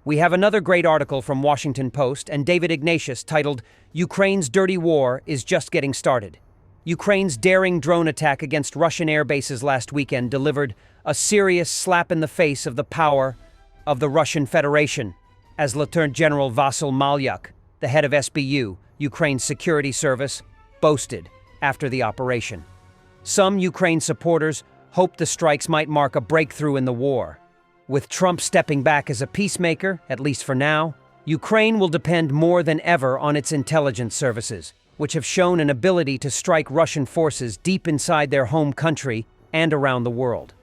We have another great article from Washington Post and David Ignatius titled, "Ukraine's Dirty War is Just Getting Started." Ukraine's daring drone attack against Russian air bases last weekend delivered a serious slap in the face of the power of the Russian Federation, as Lieutenant General Vasyl Malyak, the head of SBU, Ukraine's security service, boasted after the operation. Some Ukraine supporters hoped the strikes might mark a breakthrough in the war. With Trump stepping back as a peacemaker, at least for now, Ukraine will depend more than ever on its intelligence services, which have shown an ability to strike Russian forces deep inside their home country and around the world.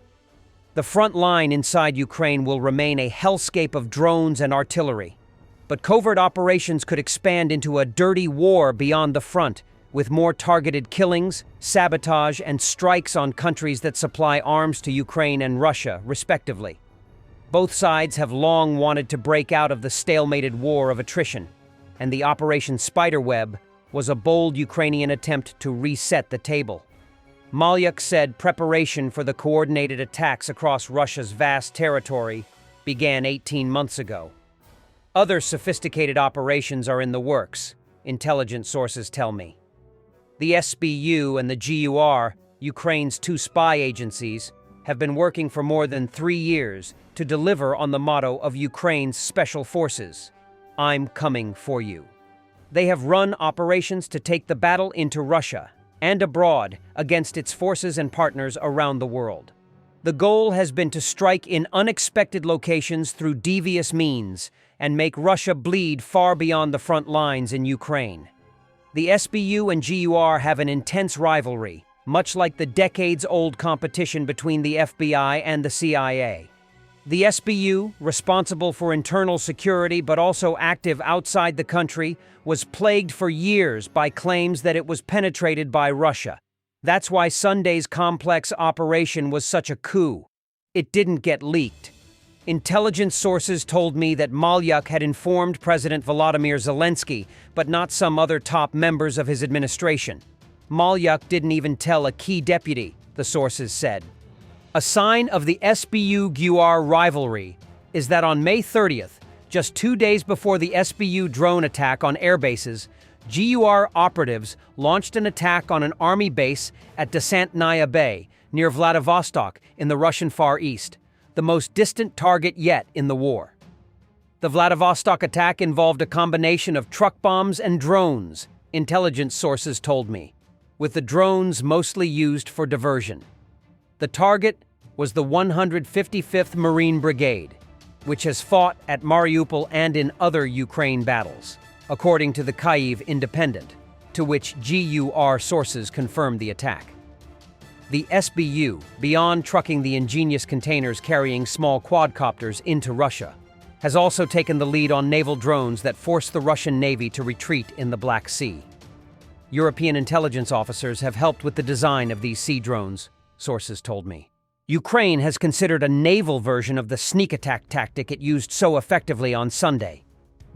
The front line inside Ukraine will remain a hellscape of drones and artillery, but covert operations could expand into a dirty war beyond the front, with more targeted killings, sabotage, and strikes on countries that supply arms to Ukraine and Russia, respectively. Both sides have long wanted to break out of the stalemated war of attrition, and the Operation Spiderweb was a bold Ukrainian attempt to reset the table. Malyak said preparation for the coordinated attacks across Russia's vast territory began 18 months ago. Other sophisticated operations are in the works, intelligence sources tell me. The SBU and the GUR, Ukraine's two spy agencies, have been working for more than 3 years to deliver on the motto of Ukraine's special forces, "I'm coming for you." They have run operations to take the battle into Russia and abroad against its forces and partners around the world. The goal has been to strike in unexpected locations through devious means and make Russia bleed far beyond the front lines in Ukraine. The SBU and GUR have an intense rivalry, much like the decades-old competition between the FBI and the CIA. The SBU, responsible for internal security but also active outside the country, was plagued for years by claims that it was penetrated by Russia. That's why Sunday's complex operation was such a coup. It didn't get leaked. Intelligence sources told me that Malyak had informed President Volodymyr Zelensky, but not some other top members of his administration. Malyak didn't even tell a key deputy, the sources said. A sign of the SBU-GUR rivalry is that on May 30th, just 2 days before the SBU drone attack on airbases, GUR operatives launched an attack on an army base at Desantnaya Bay, near Vladivostok in the Russian Far East, the most distant target yet in the war. The Vladivostok attack involved a combination of truck bombs and drones, intelligence sources told me, with the drones mostly used for diversion. The target was the 155th Marine Brigade, which has fought at Mariupol and in other Ukraine battles, according to the Kyiv Independent, to which GUR sources confirmed the attack. The SBU, beyond trucking the ingenious containers carrying small quadcopters into Russia, has also taken the lead on naval drones that forced the Russian Navy to retreat in the Black Sea. European intelligence officers have helped with the design of these sea drones, sources told me. Ukraine has considered a naval version of the sneak attack tactic it used so effectively on Sunday.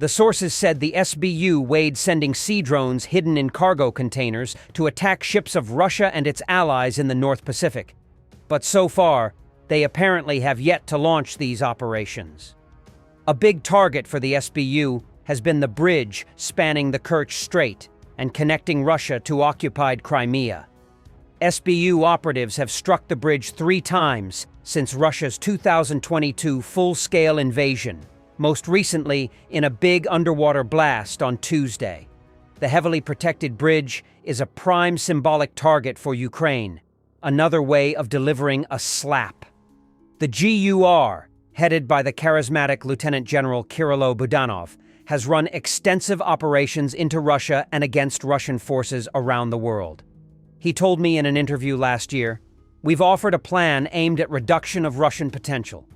The sources said the SBU weighed sending sea drones hidden in cargo containers to attack ships of Russia and its allies in the North Pacific. But so far, they apparently have yet to launch these operations. A big target for the SBU has been the bridge spanning the Kerch Strait and connecting Russia to occupied Crimea. SBU operatives have struck the bridge 3 times since Russia's 2022 full-scale invasion, most recently in a big underwater blast on Tuesday. The heavily protected bridge is a prime symbolic target for Ukraine, another way of delivering a slap. The GUR, headed by the charismatic Lieutenant General Kirilo Budanov, has run extensive operations into Russia and against Russian forces around the world. He told me in an interview last year, "We've offered a plan aimed at reduction of Russian potential.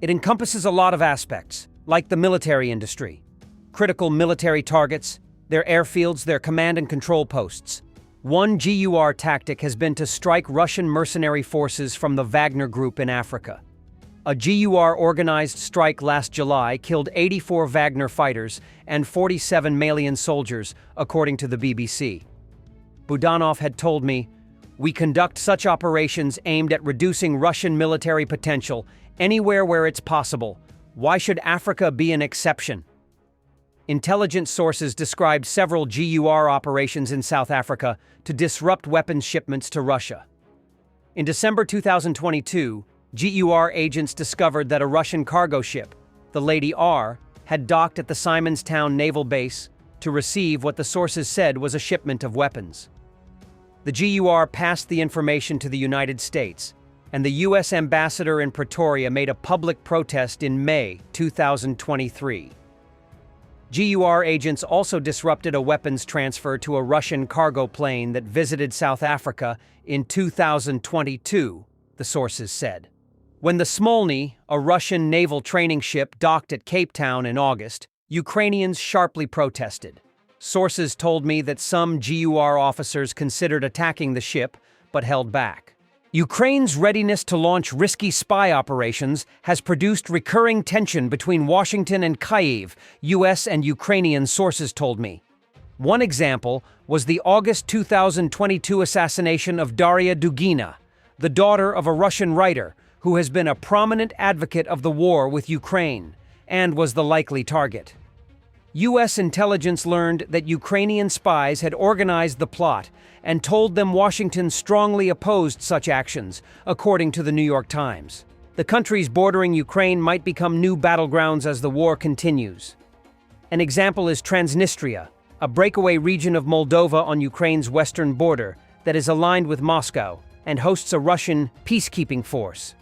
It encompasses a lot of aspects, like the military industry, critical military targets, their airfields, their command and control posts. One GUR tactic has been to strike Russian mercenary forces from the Wagner Group in Africa. A GUR-organized strike last July killed 84 Wagner fighters and 47 Malian soldiers, according to the BBC. Budanov had told me, "We conduct such operations aimed at reducing Russian military potential anywhere where it's possible, Why should Africa be an exception? Intelligence sources described several GUR operations in South Africa to disrupt weapons shipments to Russia. In December 2022, GUR agents discovered that a Russian cargo ship, the Lady R, had docked at the Simonstown Naval Base to receive what the sources said was a shipment of weapons. The GUR passed the information to the United States, and the U.S. ambassador in Pretoria made a public protest in May 2023. GUR agents also disrupted a weapons transfer to a Russian cargo plane that visited South Africa in 2022, the sources said. When the Smolny, a Russian naval training ship, docked at Cape Town in August, Ukrainians sharply protested. Sources told me that some GUR officers considered attacking the ship, but held back. Ukraine's readiness to launch risky spy operations has produced recurring tension between Washington and Kyiv, U.S. and Ukrainian sources told me. One example was the August 2022 assassination of Daria Dugina, the daughter of a Russian writer who has been a prominent advocate of the war with Ukraine, and was the likely target. U.S. intelligence learned that Ukrainian spies had organized the plot and told them Washington strongly opposed such actions, according to the New York Times. The countries bordering Ukraine might become new battlegrounds as the war continues. An example is Transnistria, a breakaway region of Moldova on Ukraine's western border that is aligned with Moscow and hosts a Russian peacekeeping force.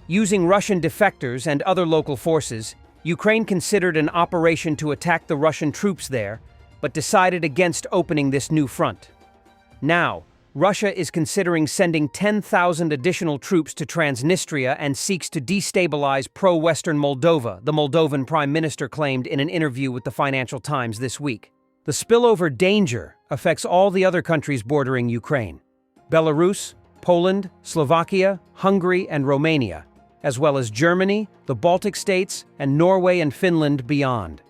Using Russian defectors and other local forces, Ukraine considered an operation to attack the Russian troops there, but decided against opening this new front. Now, Russia is considering sending 10,000 additional troops to Transnistria and seeks to destabilize pro-Western Moldova, the Moldovan Prime Minister claimed in an interview with the Financial Times this week. The spillover danger affects all the other countries bordering Ukraine: Belarus, Poland, Slovakia, Hungary, and Romania, as well as Germany, the Baltic states, and Norway and Finland beyond.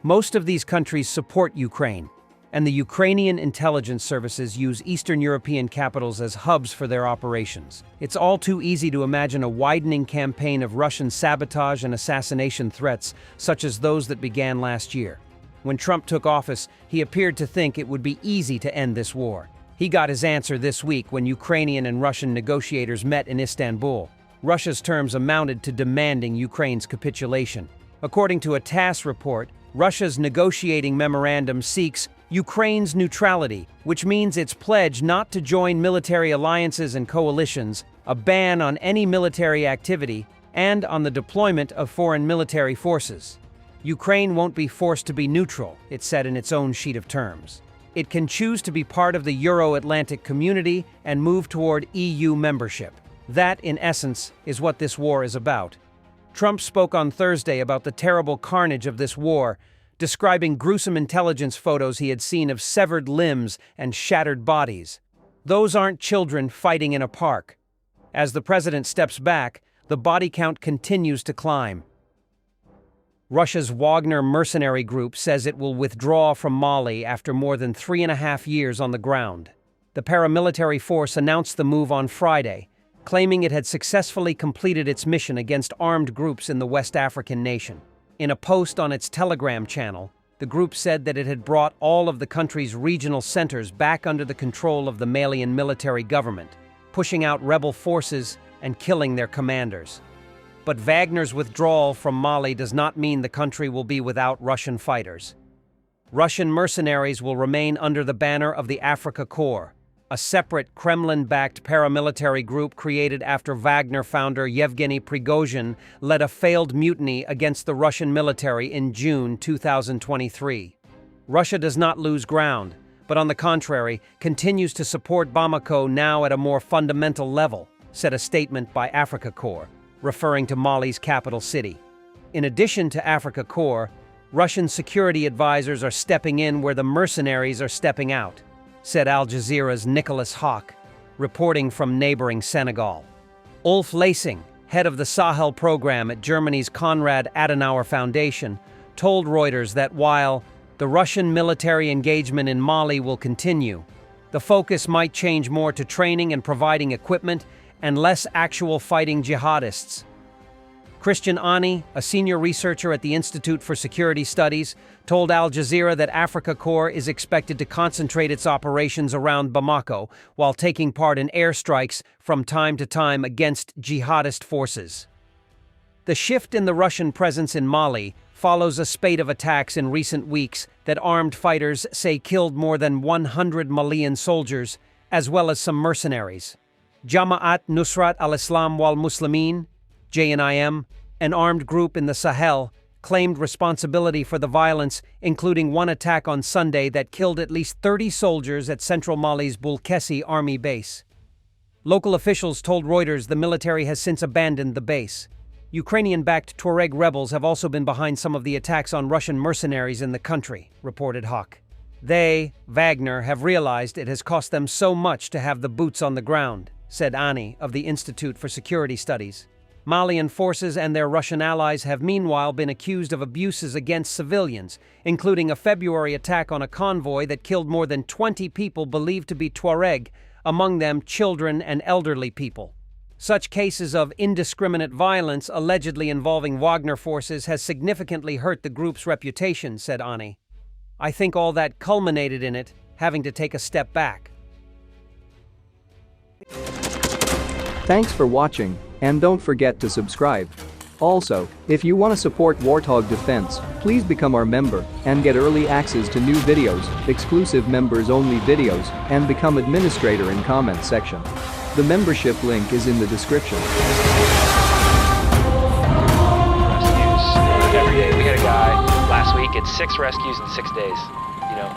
Most of these countries support Ukraine, and the Ukrainian intelligence services use Eastern European capitals as hubs for their operations. It's all too easy to imagine a widening campaign of Russian sabotage and assassination threats, such as those that began last year. When Trump took office, he appeared to think it would be easy to end this war. He got his answer this week when Ukrainian and Russian negotiators met in Istanbul. Russia's terms amounted to demanding Ukraine's capitulation. According to a TASS report, Russia's negotiating memorandum seeks Ukraine's neutrality, which means its pledge not to join military alliances and coalitions, a ban on any military activity, and on the deployment of foreign military forces. Ukraine won't be forced to be neutral, it said in its own sheet of terms. It can choose to be part of the Euro-Atlantic community and move toward EU membership. That, in essence, is what this war is about. Trump spoke on Thursday about the terrible carnage of this war, describing gruesome intelligence photos he had seen of severed limbs and shattered bodies. Those aren't children fighting in a park. As the president steps back, the body count continues to climb. Russia's Wagner mercenary group says it will withdraw from Mali after more than 3.5 years on the ground. The paramilitary force announced the move on Friday, claiming it had successfully completed its mission against armed groups in the West African nation. In a post on its Telegram channel, the group said that it had brought all of the country's regional centers back under the control of the Malian military government, pushing out rebel forces and killing their commanders. But Wagner's withdrawal from Mali does not mean the country will be without Russian fighters. Russian mercenaries will remain under the banner of the Africa Corps, a separate Kremlin-backed paramilitary group created after Wagner founder Yevgeny Prigozhin led a failed mutiny against the Russian military in June 2023. Russia does not lose ground, but on the contrary, continues to support Bamako now at a more fundamental level, said a statement by Africa Corps, referring to Mali's capital city. In addition to Africa Corps, Russian security advisors are stepping in where the mercenaries are stepping out, said Al Jazeera's Nicholas Hawk, reporting from neighboring Senegal. Ulf Lassing, head of the Sahel program at Germany's Konrad Adenauer Foundation, told Reuters that while the Russian military engagement in Mali will continue, the focus might change more to training and providing equipment and less actual fighting jihadists. Christian Ani, a senior researcher at the Institute for Security Studies, told Al Jazeera that Africa Corps is expected to concentrate its operations around Bamako while taking part in airstrikes from time to time against jihadist forces. The shift in the Russian presence in Mali follows a spate of attacks in recent weeks that armed fighters say killed more than 100 Malian soldiers, as well as some mercenaries. Jama'at Nusrat al-Islam wal Muslimin, JNIM, an armed group in the Sahel, claimed responsibility for the violence, including one attack on Sunday that killed at least 30 soldiers at central Mali's Bulkesi army base. Local officials told Reuters the military has since abandoned the base. Ukrainian-backed Tuareg rebels have also been behind some of the attacks on Russian mercenaries in the country, reported Hawk. They, Wagner, have realized it has cost them so much to have the boots on the ground, said Ani of the Institute for Security Studies. Malian forces and their Russian allies have meanwhile been accused of abuses against civilians, including a February attack on a convoy that killed more than 20 people believed to be Tuareg, among them children and elderly people. Such cases of indiscriminate violence allegedly involving Wagner forces has significantly hurt the group's reputation, said Ani. I think all that culminated in it having to take a step back. Thanks for watching, and don't forget to subscribe. Also, if you want to support Warthog Defense, please become our member and get early access to new videos, exclusive members-only videos, and become administrator in comment section. The membership link is in the description. Rescues every day. We had a guy last week at 6 rescues in 6 days.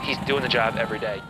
He's doing the job every day.